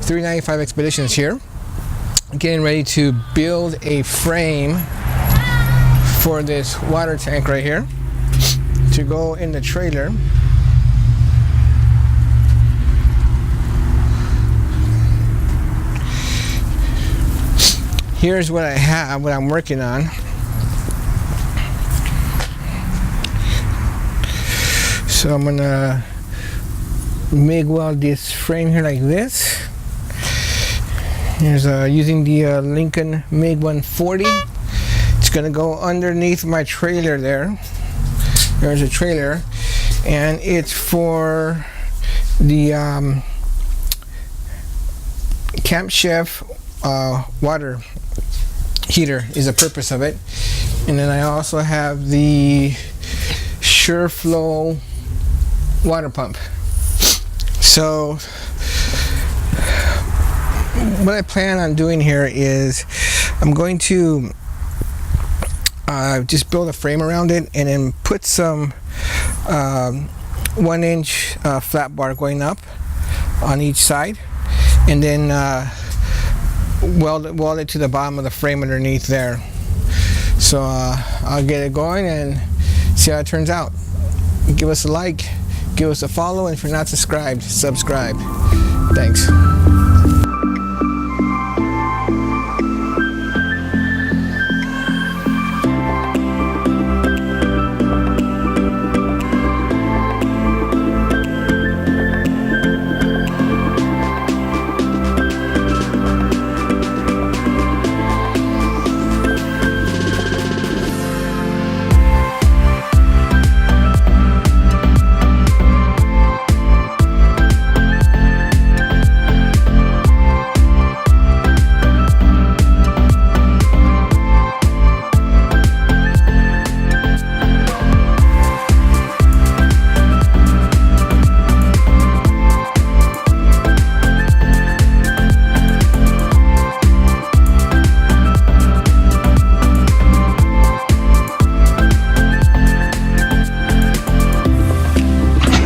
395 Expeditions here, getting ready to build a frame for this water tank right here to go in the trailer. Here's what I have, what I'm working on. So I'm gonna MIG weld this frame here like this. Here's using the Lincoln MIG 140. It's gonna go underneath my trailer there. There's a trailer, and it's for the Camp Chef water heater is the purpose of it. And then I also have the SureFlow water pump. So what I plan on doing here is I'm going to just build a frame around it and then put some 1-inch flat bar going up on each side, and then weld it to the bottom of the frame underneath there. So I'll get it going and see how it turns out. Give us a like, give us a follow, and if you're not subscribed, subscribe. Thanks.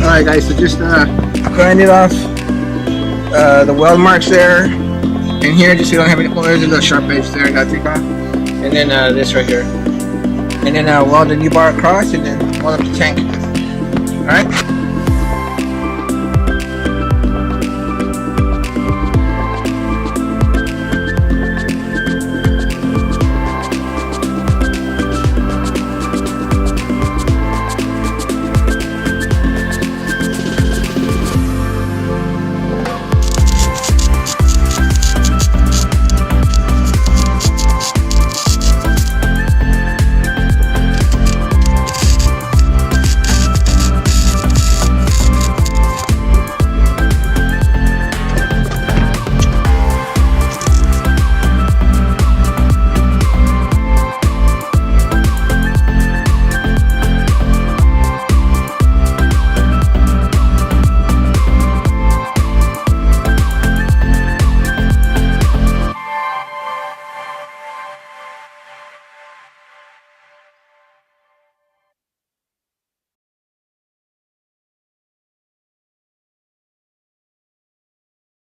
Alright guys, so just grinded off the weld marks there, and here just so you don't have any, oh, there's a little sharp edge there, gotta take off, and then this right here, and then weld the new bar across, and then weld up the tank. Alright.